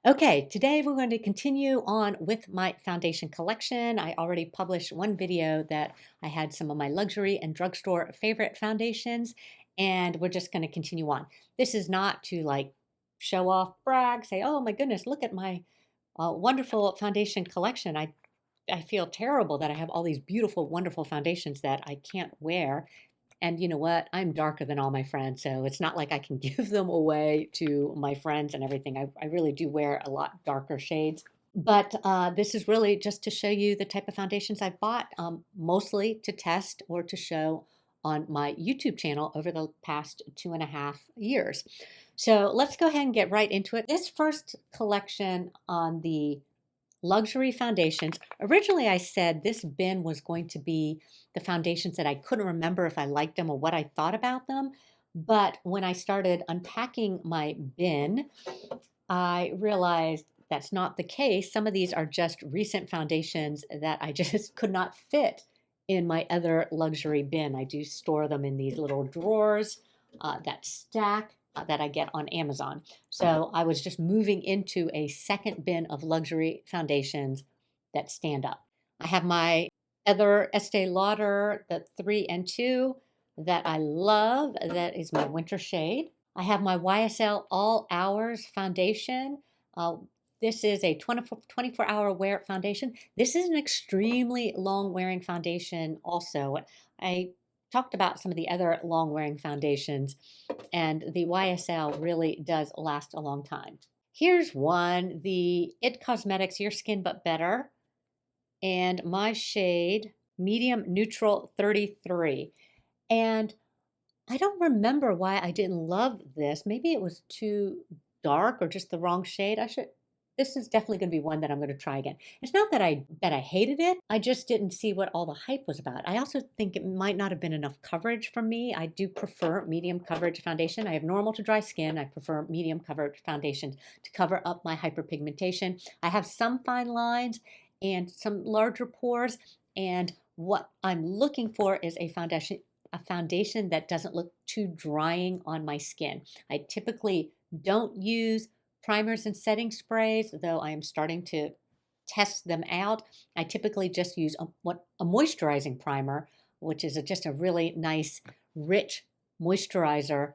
Okay, today we're going to continue on with my foundation collection. I already published one video that I had some of my luxury and drugstore favorite foundations, and we're just going to continue on. This is not to like show off, brag, say, oh my goodness, look at my wonderful foundation collection. I feel terrible that I have all these beautiful, wonderful foundations that I can't wear. And you know what? I'm darker than all my friends, so it's not like I can give them away to my friends and everything. I really do wear a lot darker shades. But this is really just to show you the type of foundations I've bought, mostly to test or to show on my YouTube channel over the past 2.5 years. So let's go ahead and get right into it. This first collection on the luxury foundations. Originally, I said this bin was going to be the foundations that I couldn't remember if I liked them or what I thought about them. But when I started unpacking my bin, I realized that's not the case. Some of these are just recent foundations that I just could not fit in my other luxury bin. I do store them in these little drawers that stack that I get on Amazon. So I was just moving into a second bin of luxury foundations that stand up. I have my other Estee Lauder, the 3 and 2 that I love. That is my winter shade. I have my YSL All Hours foundation. Uh, this is a 24-hour wear foundation. This is an extremely long wearing foundation also. I talked about some of the other long wearing foundations, and the YSL really does last a long time. Here's one, the It Cosmetics Your Skin But Better, and my shade Medium Neutral 33. And I don't remember why I didn't love this. Maybe it was too dark or just the wrong shade. This is definitely going to be one that I'm going to try again. It's not that I hated it. I just didn't see what all the hype was about. I also think it might not have been enough coverage for me. I do prefer medium coverage foundation. I have normal to dry skin. I prefer medium coverage foundation to cover up my hyperpigmentation. I have some fine lines and some larger pores, and what I'm looking for is a foundation that doesn't look too drying on my skin. I typically don't use primers and setting sprays, though I am starting to test them out. I typically just use a moisturizing primer, which is just a really nice, rich moisturizer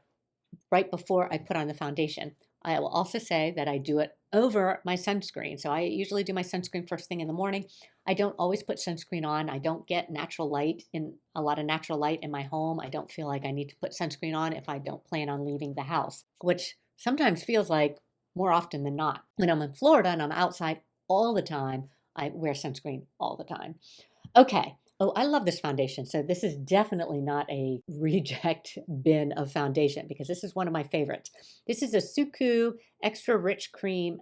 right before I put on the foundation. I will also say that I do it over my sunscreen. So I usually do my sunscreen first thing in the morning. I don't always put sunscreen on. I don't get a lot of natural light in my home. I don't feel like I need to put sunscreen on if I don't plan on leaving the house, which sometimes feels like more often than not. When I'm in Florida and I'm outside all the time, I wear sunscreen all the time. Okay. Oh, I love this foundation. So this is definitely not a reject bin of foundation because this is one of my favorites. This is a Suku Extra Rich Cream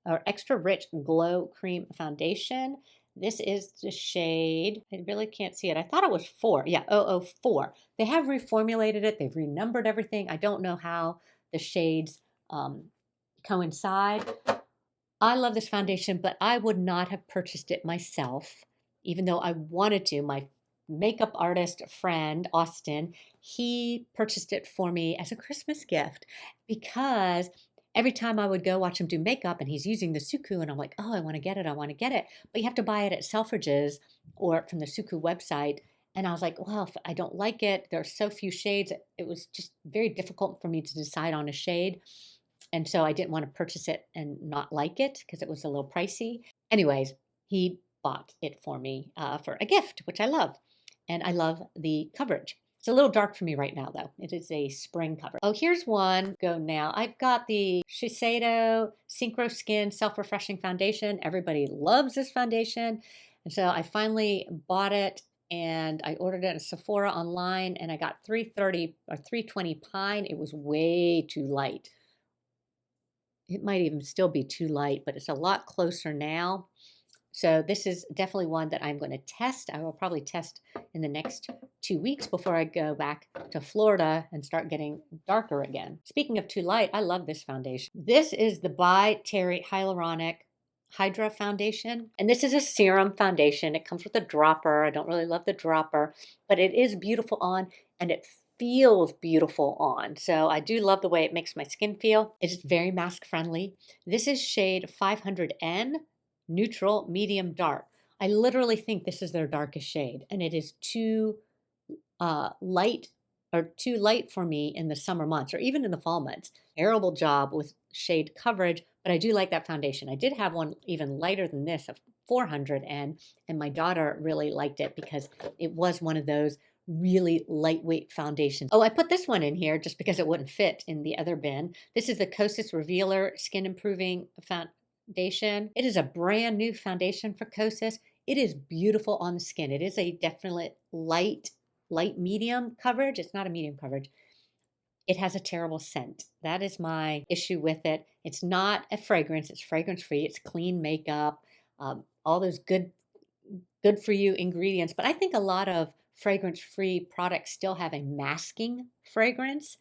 or Extra Rich Glow Cream Foundation. This is the shade, I really can't see it. I thought it was 4. Yeah, 004. They have reformulated it. They've renumbered everything. I don't know how the shades coincide. I love this foundation, but I would not have purchased it myself, even though I wanted to. My makeup artist friend, Austin, he purchased it for me as a Christmas gift because every time I would go watch him do makeup and he's using the Suku, and I'm like, oh, I want to get it, I want to get it. But you have to buy it at Selfridges or from the Suku website. And I was like, well, if I don't like it, there are so few shades. It was just very difficult for me to decide on a shade. And so I didn't want to purchase it and not like it because it was a little pricey. Anyways, he bought it for me for a gift, which I love. And I love the coverage. It's a little dark for me right now, though. It is a spring cover. Oh, here's one. Go now. I've got the Shiseido Synchro Skin Self-Refreshing Foundation. Everybody loves this foundation. And so I finally bought it and I ordered it at Sephora online and I got 330 or 320 pine. It was way too light. It might even still be too light, but it's a lot closer now. So this is definitely one that I'm going to test. I will probably test in the next 2 weeks before I go back to Florida and start getting darker again. Speaking of too light, I love this foundation. This is the By Terry Hyaluronic Hydra Foundation. And this is a serum foundation. It comes with a dropper. I don't really love the dropper, but it is beautiful on and it feels beautiful on. So I do love the way it makes my skin feel. It is very mask friendly. This is shade 500N, neutral, medium, dark. I literally think this is their darkest shade, and it is too light or too light for me in the summer months or even in the fall months. Terrible job with shade coverage, but I do like that foundation. I did have one even lighter than this of 400N, and my daughter really liked it because it was one of those really lightweight foundations. Oh, I put this one in here just because it wouldn't fit in the other bin. This is the Kosas Revealer Skin Improving Foundation. It is a brand new foundation for Kosas. It is beautiful on the skin. It is a definite light medium coverage. It's not a medium coverage. It has a terrible scent. That is my issue with it. It's not a fragrance. It's fragrance free. It's clean makeup, all those good for you ingredients. But I think a lot of fragrance free products still have a masking fragrance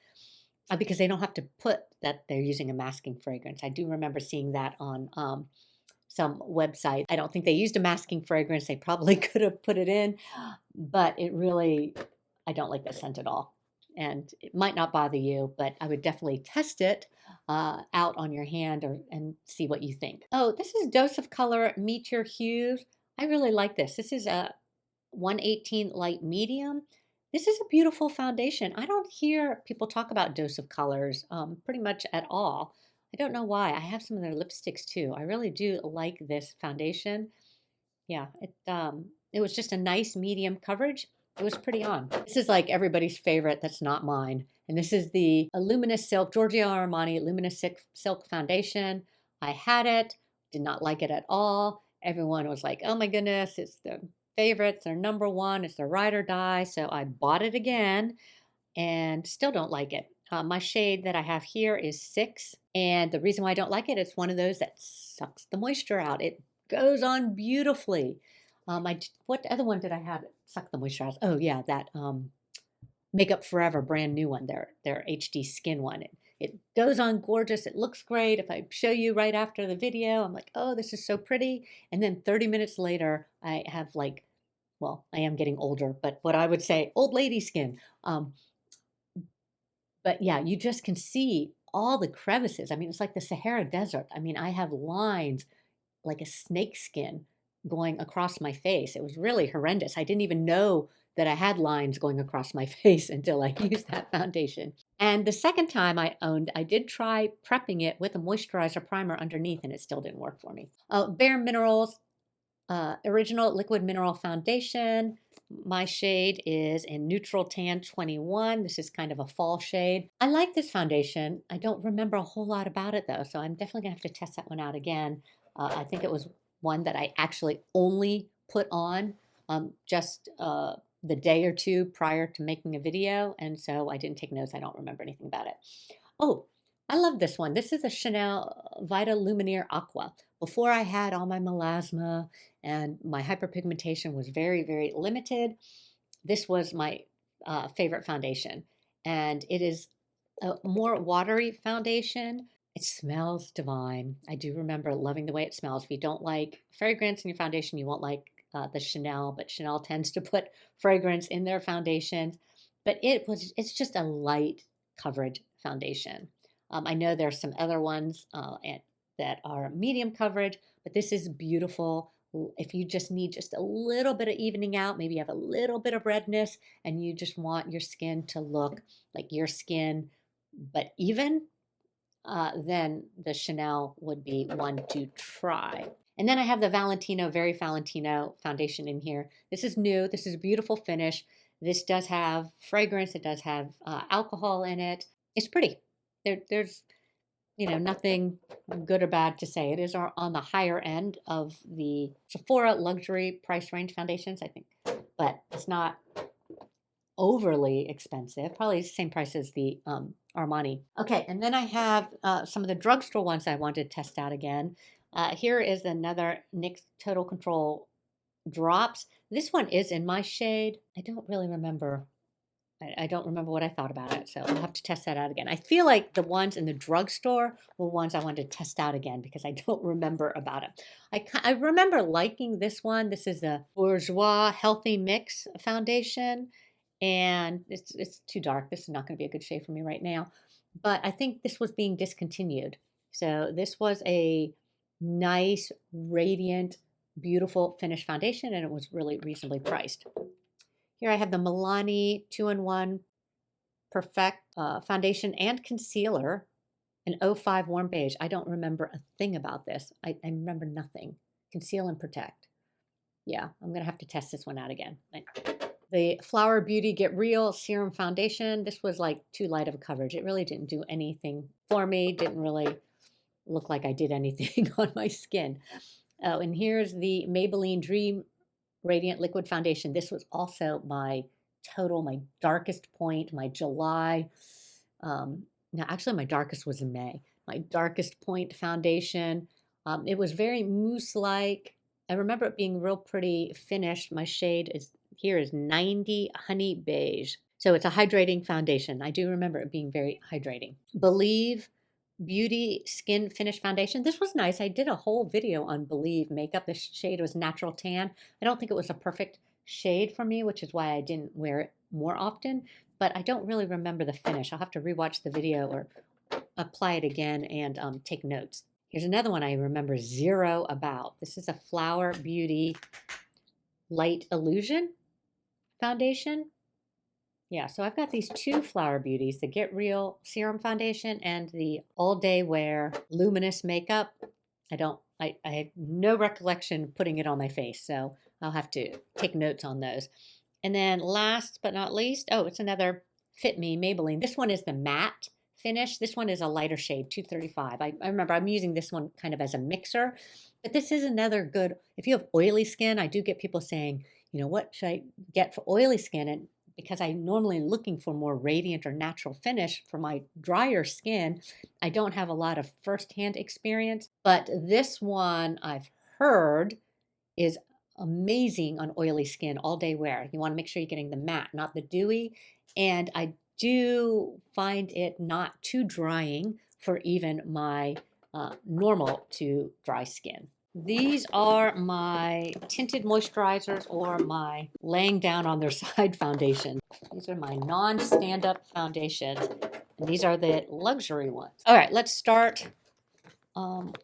because they don't have to put that they're using a masking fragrance. I do remember seeing that on some website. I don't think they used a masking fragrance. They probably could have put it in, but it really, I don't like the scent at all. And it might not bother you, but I would definitely test it out on your hand and see what you think. Oh, this is Dose of Color Meet Your Hues. I really like this. This is a 118 light medium. This is a beautiful foundation. I don't hear people talk about Dose of Colors pretty much at all. I don't know why. I have some of their lipsticks too. I really do like this foundation. Yeah, it was just a nice medium coverage. It was pretty on. This is like everybody's favorite that's not mine. And this is the Luminous Silk, Giorgio Armani Luminous Silk Foundation. I had it, did not like it at all. Everyone was like, oh my goodness, it's the favorite, it's their number one, it's their ride or die. So I bought it again and still don't like it. My shade that I have here is 6. And the reason why I don't like it, it's one of those that sucks the moisture out. It goes on beautifully. What other one did I have that suck the moisture out? Oh yeah, that Makeup Forever brand new one, their HD skin one. It goes on gorgeous. It looks great. If I show you right after the video, I'm like, oh, this is so pretty. And then 30 minutes later, I have like, well, I am getting older, but what I would say, old lady skin. But yeah, you just can see all the crevices. I mean, it's like the Sahara Desert. I mean, I have lines like a snake skin going across my face. It was really horrendous. I didn't even know that I had lines going across my face until I used that foundation. And the second time I did try prepping it with a moisturizer primer underneath, and it still didn't work for me. Bare Minerals Original Liquid Mineral Foundation. My shade is in Neutral Tan 21. This is kind of a fall shade. I like this foundation. I don't remember a whole lot about it though, so I'm definitely gonna have to test that one out again. I think it was one that I actually only put on just the day or two prior to making a video, and so I didn't take notes. I don't remember anything about it. Oh, I love this one. This is a Chanel Vita Luminaire Aqua. Before I had all my melasma and my hyperpigmentation was very, very limited, this was my favorite foundation. And it is a more watery foundation. It smells divine. I do remember loving the way it smells. If you don't like fragrance in your foundation, you won't like the Chanel, but Chanel tends to put fragrance in their foundations. But it's just a light coverage foundation. I know there's some other ones that are medium coverage, but this is beautiful. If you just need just a little bit of evening out, maybe you have a little bit of redness and you just want your skin to look like your skin, but even, then the Chanel would be one to try. And then I have the Very Valentino foundation in here. This is new. This is a beautiful finish. This does have fragrance. It does have alcohol in it. It's pretty. There's nothing good or bad to say. It is on the higher end of the Sephora luxury price range foundations, I think, but it's not overly expensive. Probably the same price as the Armani. Okay, and then I have some of the drugstore ones I wanted to test out again. Here is another NYX Total Control drops. This one is in my shade. I don't really remember. I don't remember what I thought about it, so I'll have to test that out again. I feel like the ones in the drugstore were ones I wanted to test out again because I don't remember about it. I remember liking this one. This is the Bourjois Healthy Mix Foundation. and it's too dark. This is not going to be a good shade for me right now. But I think this was being discontinued. So this was a nice, radiant, beautiful finish foundation, and it was really reasonably priced. Here I have the Milani 2-in-1 Perfect foundation and concealer, an 05 warm beige. I don't remember a thing about this. I remember nothing. Conceal and protect. Yeah, I'm going to have to test this one out again. The Flower Beauty Get Real Serum Foundation. This was like too light of a coverage. It really didn't do anything for me. Didn't really look like I did anything on my skin. Oh, and here's the Maybelline Dream Radiant Liquid Foundation. This was also my darkest point, my July. Now, actually, my darkest was in May. My darkest point foundation. It was very mousse-like. I remember it being real pretty finished. My shade here is 90 Honey Beige. So it's a hydrating foundation. I do remember it being very hydrating. Believe Beauty Skin Finish Foundation. This was nice. I did a whole video on Believe makeup. This shade was Natural Tan. I don't think it was a perfect shade for me, which is why I didn't wear it more often, but I don't really remember the finish. I'll have to rewatch the video or apply it again and take notes. Here's another one I remember zero about. This is a Flower Beauty Light Illusion foundation. Yeah, so I've got these two Flower Beauties, the Get Real Serum Foundation and the All Day Wear Luminous Makeup. I have no recollection putting it on my face, so I'll have to take notes on those. And then last but not least, oh, it's another Fit Me Maybelline. This one is the matte finish. This one is a lighter shade, 235. I remember I'm using this one kind of as a mixer, but this is another good, if you have oily skin, I do get people saying, you know, what should I get for oily skin? And because I'm normally looking for more radiant or natural finish for my drier skin, I don't have a lot of firsthand experience, but this one I've heard is amazing on oily skin, all day wear. You want to make sure you're getting the matte, not the dewy. And I do find it not too drying for even my normal to dry skin. These are my tinted moisturizers or my laying down on their side foundation. These are my non-stand-up foundations. And these are the luxury ones. All right, let's start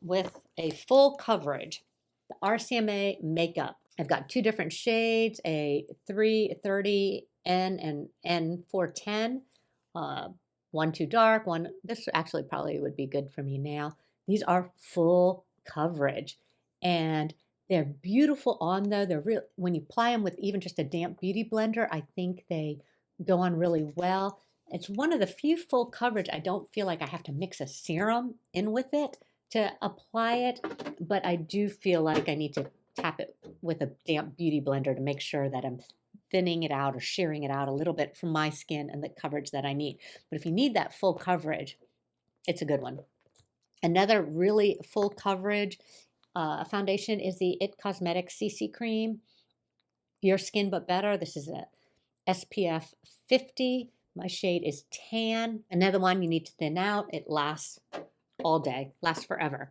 with a full coverage. The RCMA makeup. I've got two different shades, a 330N and N410. One too dark, one, this actually probably would be good for me now. These are full coverage. And they're beautiful on though. They're real when you apply them with even just a damp beauty blender, I think they go on really well. It's one of the few full coverage I don't feel like I have to mix a serum in with it to apply it, but I do feel like I need to tap it with a damp beauty blender to make sure that I'm thinning it out or shearing it out a little bit from my skin and the coverage that I need. But if you need that full coverage, it's a good one. Another really full coverage foundation is the It Cosmetics CC Cream. Your Skin But Better. This is a SPF 50. My shade is tan. Another one you need to thin out. It lasts all day, lasts forever.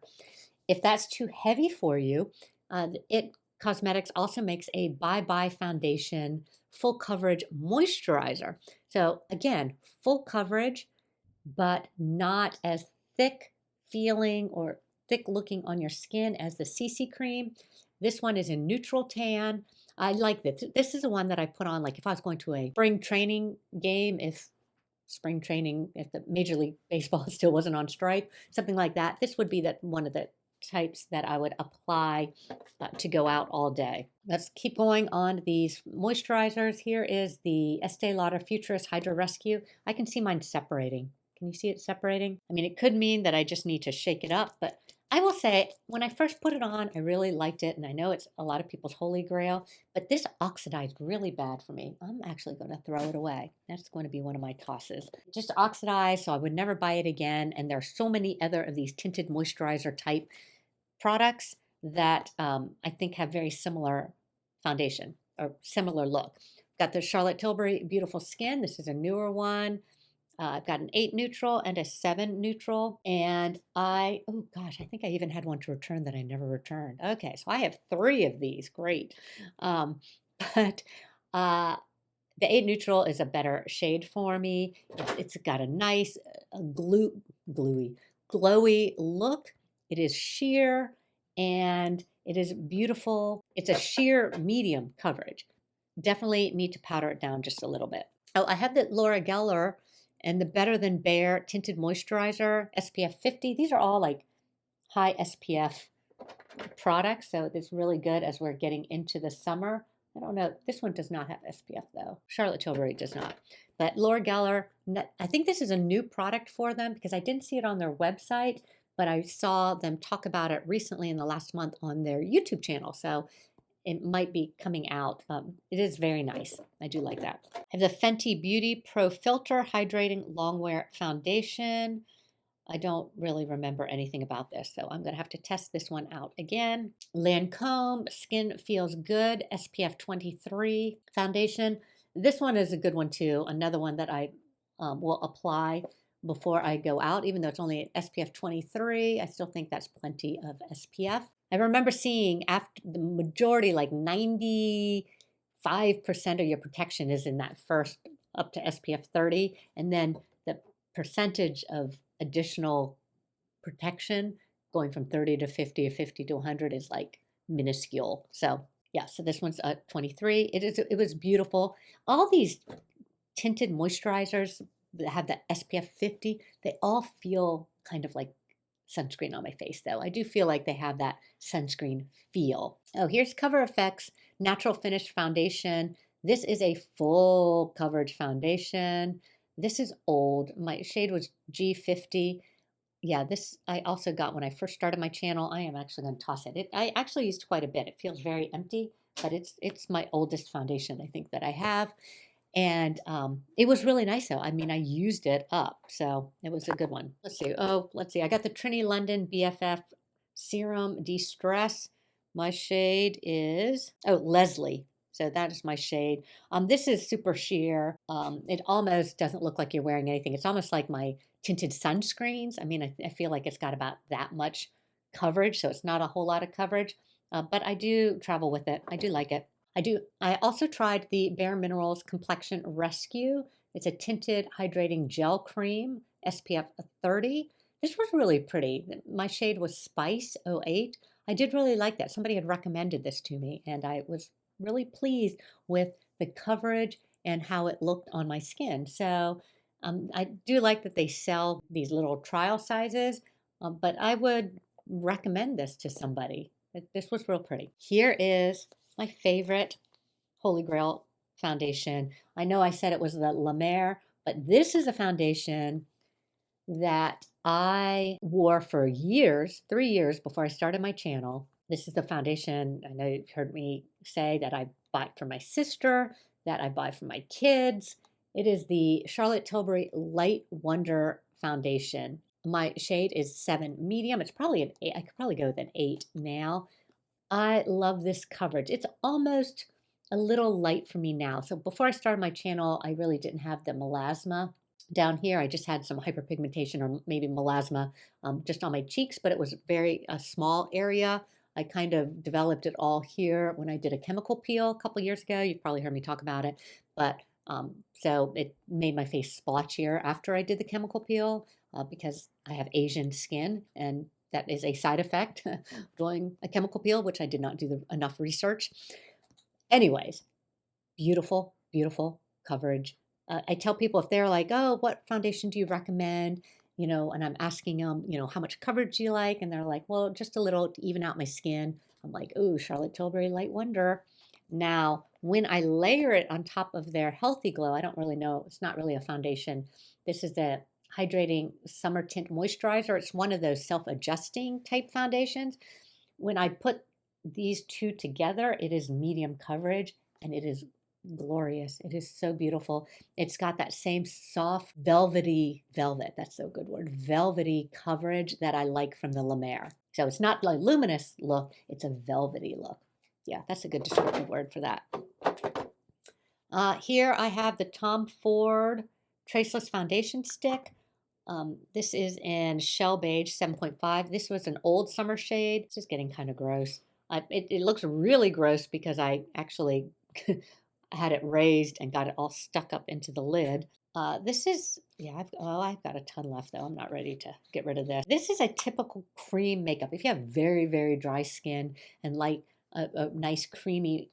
If that's too heavy for you, It Cosmetics also makes a Bye Bye Foundation full coverage moisturizer. So again, full coverage, but not as thick feeling or thick looking on your skin as the CC cream. This one is a neutral tan. I like this. This is the one that I put on like if I was going to a spring training game, if the Major League Baseball still wasn't on strike, something like that. This would be one of the types that I would apply to go out all day. Let's keep going on these moisturizers. Here is the Estee Lauder Futurist Hydra Rescue. I can see mine separating. Can you see it separating? I mean, it could mean that I just need to shake it up, but I will say, when I first put it on, I really liked it, and I know it's a lot of people's holy grail, but this oxidized really bad for me. I'm actually going to throw it away. That's going to be one of my tosses. Just oxidized, so I would never buy it again, and there are so many other of these tinted moisturizer type products that I think have very similar foundation or similar look. Got the Charlotte Tilbury Beautiful Skin. This is a newer one. I've got an 8 neutral and a 7 neutral. And oh gosh, I think I even had one to return that I never returned. Okay, so I have 3 of these. Great. But The 8 Neutral is a better shade for me. It's got a nice gluey, glowy look. It is sheer and it is beautiful. It's a sheer medium coverage. Definitely need to powder it down just a little bit. Oh, I have the Laura Geller and the Better Than Bare Tinted Moisturizer, SPF 50. These are all like high SPF products, so it's really good as we're getting into the summer. I don't know. This one does not have SPF though. Charlotte Tilbury does not. But Laura Geller, I think this is a new product for them because I didn't see it on their website, but I saw them talk about it recently in the last month on their YouTube channel. So it might be coming out. It is very nice. I do like that. I have the Fenty Beauty Pro Filter Hydrating Longwear Foundation. I don't really remember anything about this, so I'm going to have to test this one out again. Lancome Skin Feels Good SPF 23 foundation. This one is a good one too. Another one that I will apply before I go out, even though it's only SPF 23. I still think that's plenty of SPF. I remember seeing after the majority, like 95% of your protection is in that first up to SPF 30, and then the percentage of additional protection going from 30 to 50 or 50 to 100 is like minuscule. So yeah, so this one's 23. It was beautiful. All these tinted moisturizers that have the SPF 50, they all feel kind of like sunscreen on my face though. I do feel like they have that sunscreen feel. Oh, here's Cover FX Natural Finish Foundation. This is a full coverage foundation. This is old. My shade was G50. Yeah, this I also got when I first started my channel. I am actually going to toss it. I actually used quite a bit. It feels very empty, but it's my oldest foundation I think that I have. And it was really nice though. I mean, I used it up, so it was a good one. Let's see. Oh, let's see. I got the Trinity London BFF Serum De-Stress. My shade is, oh, Leslie. So that is my shade. This is super sheer. It almost doesn't look like you're wearing anything. It's almost like my tinted sunscreens. I mean, I feel like it's got about that much coverage, so it's not a whole lot of coverage. But I do travel with it. I do like it. I also tried the Bare Minerals Complexion Rescue. It's a tinted hydrating gel cream, SPF 30. This was really pretty. My shade was Spice 08. I did really like that. Somebody had recommended this to me, and I was really pleased with the coverage and how it looked on my skin. So I do like that they sell these little trial sizes, but I would recommend this to somebody. This was real pretty. Here is my favorite Holy Grail foundation. I know I said it was the La Mer, but this is a foundation that I wore for years, 3 years before I started my channel. This is the foundation I know you've heard me say that I buy for my sister, that I buy for my kids. It is the Charlotte Tilbury Light Wonder Foundation. My shade is 7 medium. It's probably an 8. I could probably go with an 8 now. I love this coverage. It's almost a little light for me now. So before I started my channel, I really didn't have the melasma down here. I just had some hyperpigmentation or maybe melasma just on my cheeks, but it was a small area. I kind of developed it all here when I did a chemical peel a couple years ago. You've probably heard me talk about it, but so it made my face splotchier after I did the chemical peel because I have Asian skin, and that is a side effect doing a chemical peel, which I did not do enough research. Anyways, beautiful, beautiful coverage. I tell people if they're like, oh, what foundation do you recommend? You know, and I'm asking them, you know, how much coverage do you like? And they're like, well, just a little to even out my skin. I'm like, oh, Charlotte Tilbury Light Wonder. Now, when I layer it on top of their Healthy Glow, I don't really know. It's not really a foundation. This is the Hydrating Summer Tint Moisturizer. It's one of those self-adjusting type foundations. When I put these two together, it is medium coverage and it is glorious. It is so beautiful. It's got that same soft velvety that's so good word, velvety coverage that I like from the La Mer. So it's not like luminous look, it's a velvety look. Yeah, that's a good descriptive word for that. Here I have the Tom Ford Traceless Foundation Stick. This is in Shell Beige 7.5. This was an old summer shade. It's just getting kind of gross. It looks really gross because I actually I had it raised and got it all stuck up into the lid. This is, yeah, I've got a ton left though. I'm not ready to get rid of this. This is a typical cream makeup. If you have very, very dry skin and like a nice creamy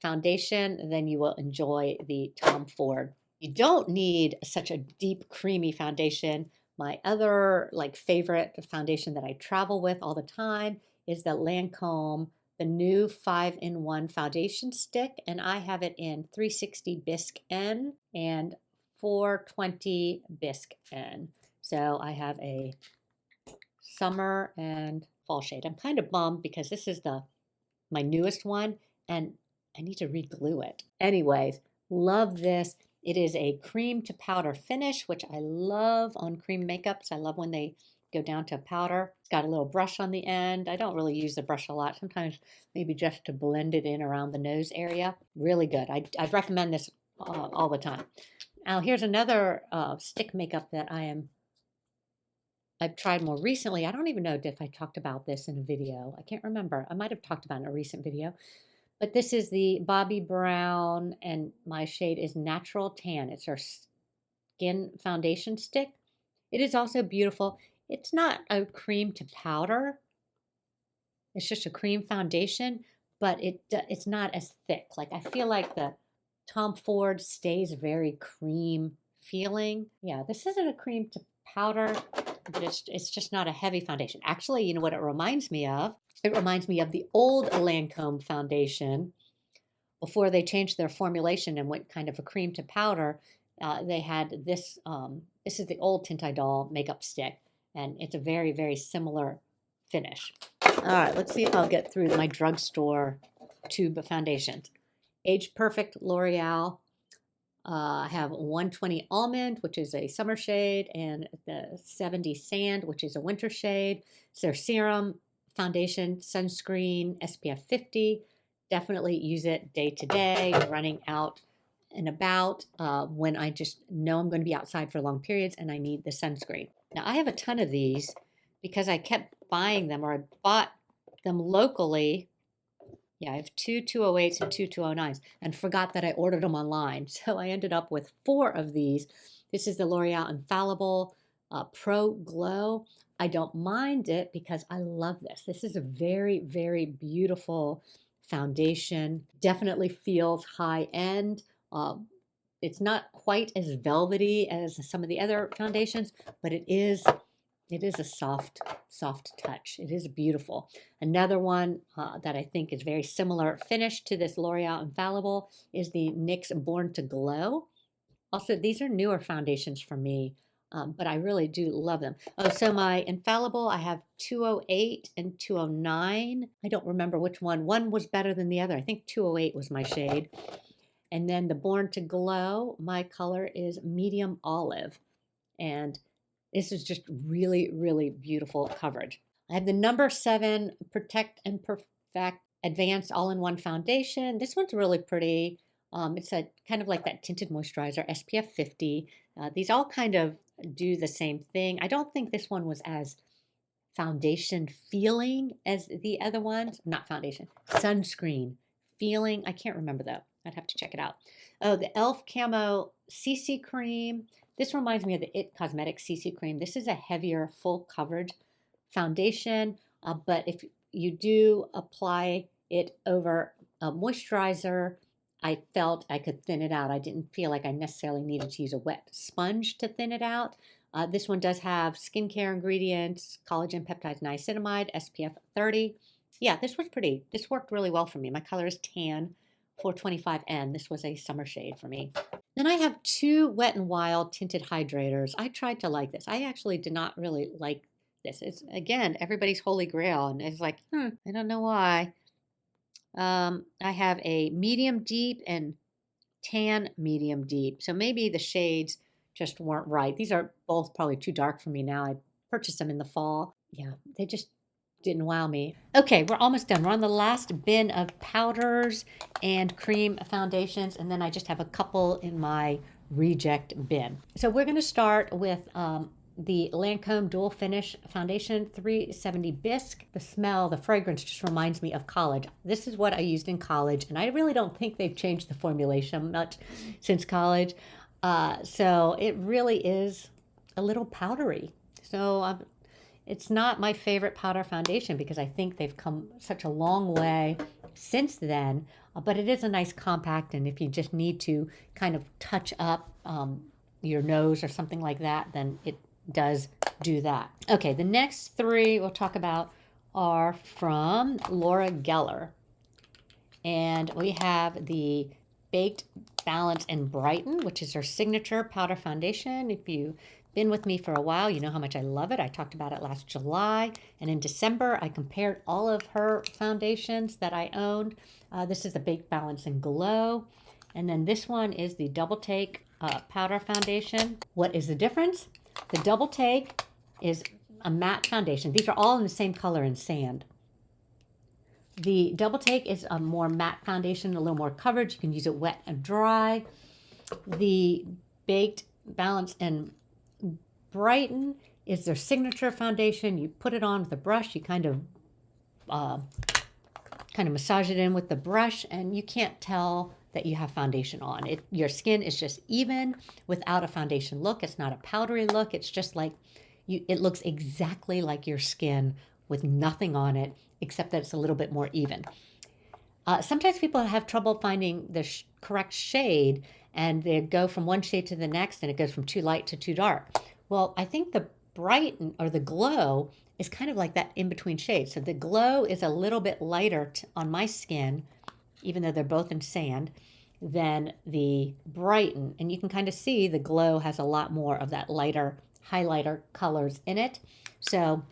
foundation, then you will enjoy the Tom Ford. You don't need such a deep, creamy foundation. My other like favorite foundation that I travel with all the time is the Lancome, the new 5-in-1 foundation stick, and I have it in 360 Bisque N and 420 Bisque N. So I have a summer and fall shade. I'm kind of bummed because this is my newest one and I need to re-glue it. Anyways, love this. It is a cream to powder finish, which I love on cream makeups. I love when they go down to powder. It's got a little brush on the end. I don't really use the brush a lot. Sometimes maybe just to blend it in around the nose area. Really good. I'd recommend this all the time. Now here's another stick makeup that I've tried more recently. I don't even know if I talked about this in a video. I can't remember. I might have talked about it in a recent video. But this is the Bobbi Brown, and my shade is Natural Tan. It's our skin foundation stick. It is also beautiful. It's not a cream to powder. It's just a cream foundation, but it's not as thick. Like I feel like the Tom Ford stays very cream feeling. Yeah, this isn't a cream to powder, but it's just not a heavy foundation. Actually, you know what it reminds me of? It reminds me of the old Lancome foundation. Before they changed their formulation and went kind of a cream to powder, they had this. This is the old Tint Idol makeup stick, and it's a very, very similar finish. All right, let's see if I'll get through my drugstore tube of foundations. Age Perfect L'Oreal. I have 120 Almond, which is a summer shade, and the 70 Sand, which is a winter shade. It's their serum, foundation, sunscreen, SPF 50. Definitely use it day to day, running out and about when I just know I'm going to be outside for long periods and I need the sunscreen. Now, I have a ton of these because I kept buying them, or I bought them locally. Yeah, I have two 208s and two 209s and forgot that I ordered them online. So I ended up with 4 of these. This is the L'Oreal Infallible Pro Glow. I don't mind it because I love this. This is a very, very beautiful foundation. Definitely feels high end. It's not quite as velvety as some of the other foundations, but it is a soft touch. It is beautiful. Another one that I think is very similar finish to this L'Oreal Infallible is the NYX Born to Glow. Also, these are newer foundations for me, but I really do love them. Oh, so my Infallible, I have 208 and 209. I don't remember which one. One was better than the other. I think 208 was my shade. And then the Born to Glow, my color is medium olive. And this is just really, really beautiful coverage. I have the number 7 Protect and Perfect Advanced All-in-One Foundation. This one's really pretty. It's a kind of like that tinted moisturizer, SPF 50. These all kind of do the same thing. I don't think this one was as foundation feeling as the other ones. Not foundation, sunscreen feeling. I can't remember though. I'd have to check it out. Oh, the e.l.f. Camo CC Cream. This reminds me of the IT Cosmetics CC Cream. This is a heavier, full coverage foundation, but if you do apply it over a moisturizer, I felt I could thin it out. I didn't feel like I necessarily needed to use a wet sponge to thin it out. This one does have skincare ingredients, collagen peptides, niacinamide, SPF 30. Yeah, this was pretty. This worked really well for me. My color is tan, 425N. This was a summer shade for me. Then I have 2 Wet n Wild tinted hydrators. I tried to like this. I actually did not really like this. It's, again, everybody's holy grail, and it's like, I don't know why. I have a medium deep and tan medium deep. So maybe the shades just weren't right. These are both probably too dark for me now. I purchased them in the fall. Yeah, they just didn't wow me. Okay, we're almost done. We're on the last bin of powders and cream foundations, and then I just have a couple in my reject bin. So we're going to start with the Lancome Dual Finish Foundation 370 Bisque. The smell, the fragrance just reminds me of college. This is what I used in college, and I really don't think they've changed the formulation much since college. So it really is a little powdery. So it's not my favorite powder foundation because I think they've come such a long way since then. But it is a nice compact, and if you just need to kind of touch up your nose or something like that, then it does do that. Okay, the next three we'll talk about are from Laura Geller. And we have the Baked, Balance, and Brighten, which is her signature powder foundation. If you've been with me for a while, you know how much I love it. I talked about it last July. And in December, I compared all of her foundations that I owned. This is the Baked, Balance, and Glow. And then this one is the Double Take powder foundation. What is the difference? The Double Take is a matte foundation. These are all in the same color in Sand. The Double Take is a more matte foundation, a little more coverage. You can use it wet and dry. The Baked, Balance, and Brighten is their signature foundation. You put it on with a brush. You kind of massage it in with the brush, and you can't tell that you have foundation on. Your skin is just even without a foundation look. It's not a powdery look. It's just like it looks exactly like your skin with nothing on it, except that it's a little bit more even. Sometimes people have trouble finding the correct shade, and they go from one shade to the next, and it goes from too light to too dark. Well, I think the Brighten or the Glow is kind of like that in-between shade. So the Glow is a little bit lighter on my skin, even though they're both in Sand, than the Brighten. And you can kind of see the Glow has a lot more of that lighter highlighter colors in it. So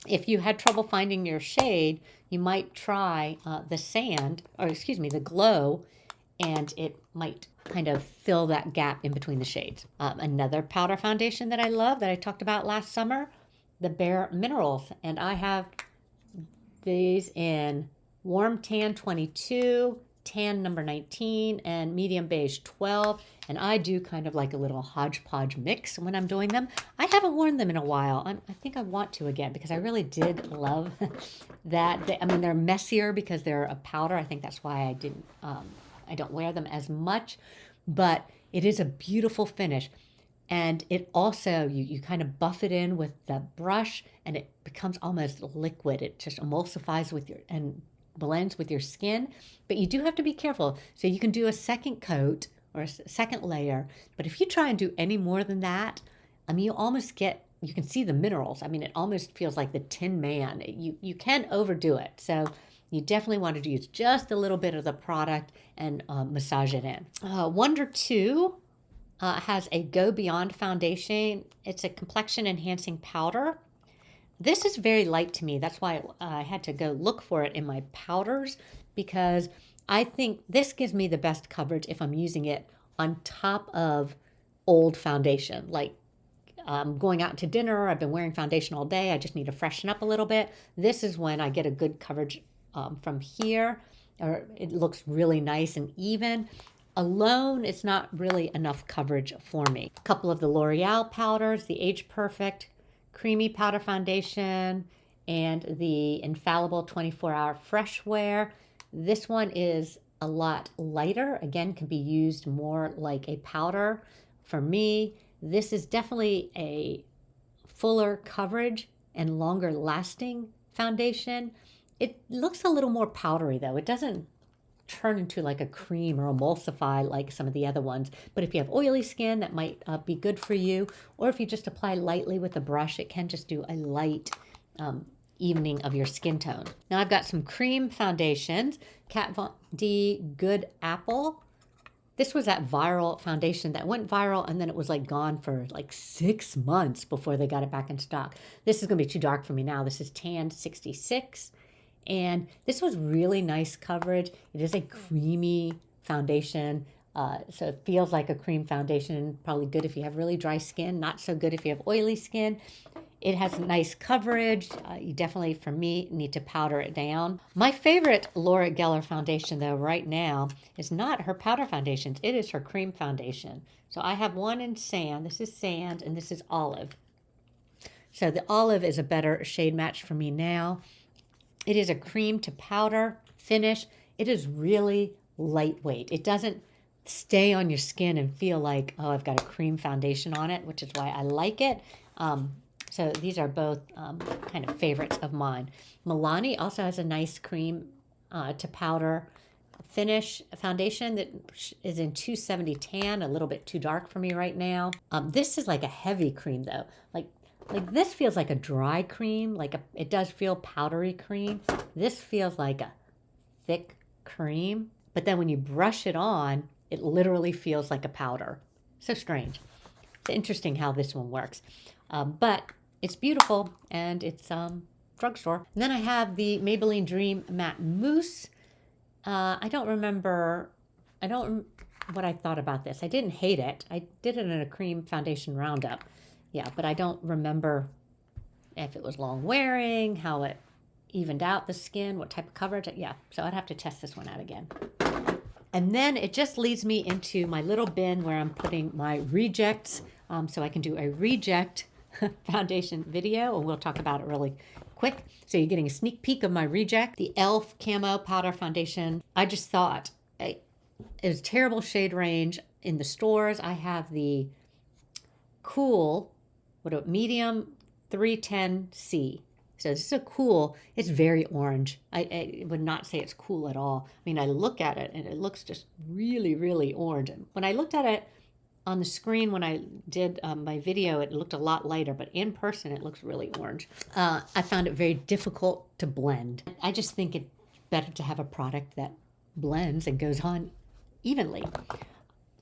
if you had trouble finding your shade, you might try the Glow, and it might kind of fill that gap in between the shades. Another powder foundation that I love that I talked about last summer, the Bare Minerals. And I have these in Warm Tan 22, Tan number 19, and Medium Beige 12. And I do kind of like a little hodgepodge mix when I'm doing them. I haven't worn them in a while. I think I want to again because I really did love that. They're messier because they're a powder. I think that's why I don't wear them as much, but it is a beautiful finish. And it also, you kind of buff it in with the brush, and it becomes almost liquid. It just emulsifies and blends with your skin. But you do have to be careful. So you can do a second coat or a second layer. But if you try and do any more than that, you can see the minerals. It almost feels like the Tin Man. You can overdo it. So you definitely want to use just a little bit of the product and massage it in. Wonder 2 has a Go Beyond foundation. It's a complexion enhancing powder. This is very light to me. That's why I had to go look for it in my powders, because I think this gives me the best coverage if I'm using it on top of old foundation. Like going out to dinner, I've been wearing foundation all day, I just need to freshen up a little bit. This is when I get a good coverage from here, or it looks really nice and even. Alone, it's not really enough coverage for me. A couple of the L'Oreal powders, the Age Perfect Creamy Powder Foundation, and the Infallible 24-Hour Fresh Wear. This one is a lot lighter. Again, can be used more like a powder. For me, this is definitely a fuller coverage and longer lasting foundation. It looks a little more powdery though. It doesn't turn into like a cream or emulsify like some of the other ones. But if you have oily skin, that might be good for you. Or if you just apply lightly with a brush, it can just do a light evening of your skin tone. Now I've got some cream foundations. Kat Von D Good Apple. This was that viral foundation that went viral, and then it was like gone for like 6 months before they got it back in stock. This is going to be too dark for me now. This is Tan 66. And this was really nice coverage. It is a creamy foundation, so it feels like a cream foundation. Probably good if you have really dry skin, not so good if you have oily skin. It has nice coverage. You definitely, for me, need to powder it down. My favorite Laura Geller foundation, though, right now, is not her powder foundations. It is her cream foundation. So I have one in Sand. This is Sand, and this is Olive. So the olive is a better shade match for me now. It is a cream to powder finish. It is really lightweight. It doesn't stay on your skin and feel like, oh, I've got a cream foundation on it, which is why I like it. So these are both kind of favorites of mine. Milani also has a nice cream to powder finish foundation that is in 270 tan, a little bit too dark for me right now. This is like a heavy cream though. Like this feels like a dry cream, it does feel powdery cream. This feels like a thick cream, but then when you brush it on, it literally feels like a powder. So strange. It's interesting how this one works. But it's beautiful and it's drugstore. And then I have the Maybelline Dream Matte Mousse. I don't remember what I thought about this. I didn't hate it. I did it in a cream foundation roundup. Yeah, but I don't remember if it was long wearing, how it evened out the skin, what type of coverage. Yeah, so I'd have to test this one out again. And then it just leads me into my little bin where I'm putting my rejects. So I can do a reject foundation video, and we'll talk about it really quick. So you're getting a sneak peek of my reject, the e.l.f. Camo Powder Foundation. I just thought it was terrible shade range in the stores. I have the cool, medium 310C. So this is a cool, it's very orange. I would not say it's cool at all. I mean, I look at it and it looks just really, really orange. When I looked at it on the screen when I did my video, it looked a lot lighter, but in person it looks really orange. I found it very difficult to blend. I just think it's better to have a product that blends and goes on evenly.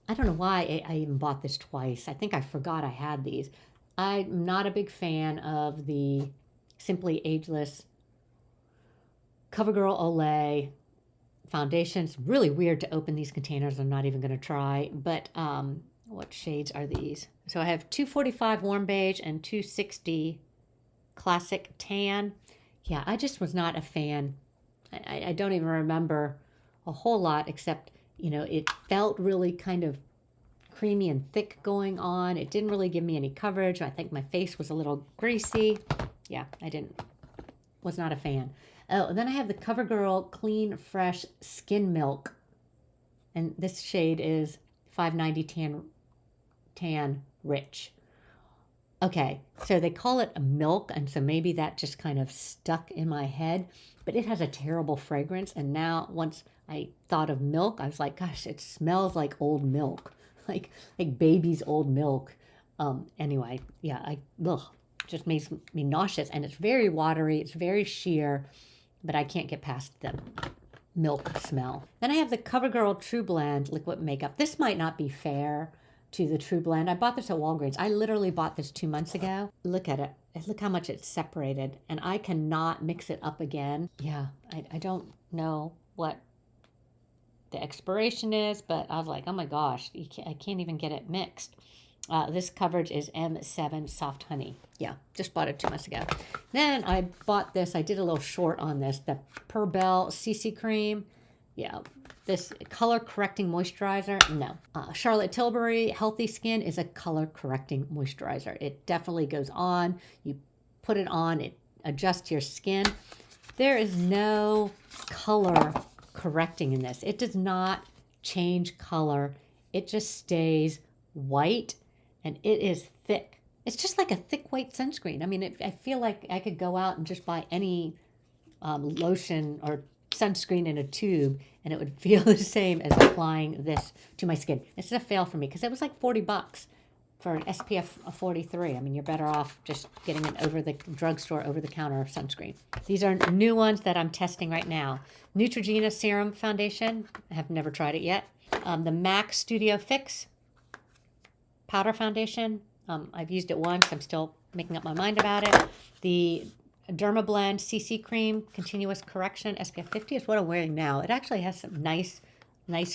I don't know why I even bought this twice. I think I forgot I had these. I'm not a big fan of the Simply Ageless CoverGirl Olay foundation. It's really weird to open these containers. I'm not even going to try. But what shades are these? So I have 245 Warm Beige and 260 Classic Tan. Yeah, I just was not a fan. I don't even remember a whole lot except, it felt really kind of creamy and thick going on. It didn't really give me any coverage. I think my face was a little greasy. Yeah, was not a fan. Oh, and then I have the CoverGirl Clean Fresh Skin Milk. And this shade is 590 Tan Rich. Okay, so they call it a milk, and so maybe that just kind of stuck in my head. But it has a terrible fragrance, and now once I thought of milk, I was like, gosh, it smells like old milk. Like baby's old milk. Anyway, yeah, just makes me nauseous, and it's very watery, it's very sheer, but I can't get past the milk smell. Then I have the CoverGirl True Blend Liquid Makeup. This might not be fair to the True Blend. I bought this at Walgreens. I literally bought this 2 months ago. Look at it. Look how much it's separated, and I cannot mix it up again. Yeah, I don't know what the expiration is, but I was like, oh my gosh, I can't even get it mixed. This coverage is M7 Soft Honey. Yeah, just bought it 2 months ago. Then I bought this. I did a little short on this. The Perbelle CC Cream. Yeah, this color correcting moisturizer. No. Charlotte Tilbury Healthy Skin is a color correcting moisturizer. It definitely goes on. You put it on, it adjusts your skin. There is no color correcting in this. It does not change color. It just stays white. And it is thick. It's just like a thick white sunscreen. I mean, I feel like I could go out and just buy any lotion or sunscreen in a tube, and it would feel the same as applying this to my skin. This is a fail for me because it was like $40 for an SPF 43. I mean, you're better off just getting an drugstore over-the-counter sunscreen. These are new ones that I'm testing right now. Neutrogena Serum Foundation. I have never tried it yet. The MAC Studio Fix Powder Foundation. I've used it once. I'm still making up my mind about it. The Dermablend CC Cream Continuous Correction SPF 50 is what I'm wearing now. It actually has some nice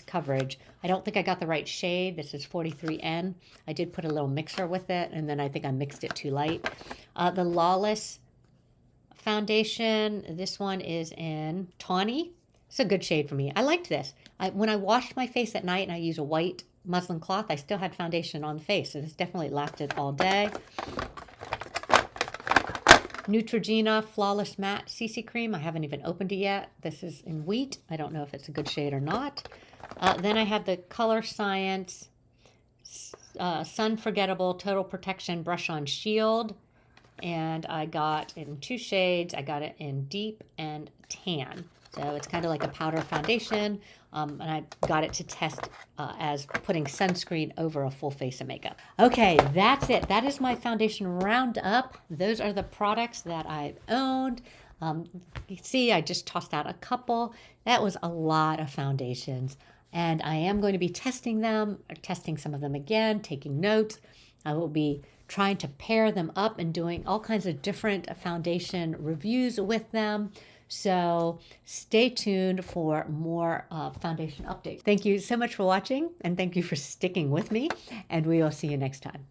coverage. I don't think I got the right shade. This is 43N. I did put a little mixer with it, and then I think I mixed it too light. The Lawless Foundation. This one is in Tawny. It's a good shade for me. I liked this. When I washed my face at night and I use a white muslin cloth, I still had foundation on the face, so this definitely lasted all day. Neutrogena Flawless Matte CC Cream. I haven't even opened it yet. This is in wheat. I don't know if it's a good shade or not. Then I have the Color Science Sun Forgettable Total Protection Brush On Shield. And I got it in 2 shades. I got it in deep and tan. So it's kind of like a powder foundation. And I got it to test as putting sunscreen over a full face of makeup. Okay, that's it. That is my foundation roundup. Those are the products that I've owned. You see, I just tossed out a couple. That was a lot of foundations. And I am going to be testing them, or testing some of them again, taking notes. I will be trying to pair them up and doing all kinds of different foundation reviews with them. So stay tuned for more foundation updates. Thank you so much for watching, and thank you for sticking with me, and we will see you next time.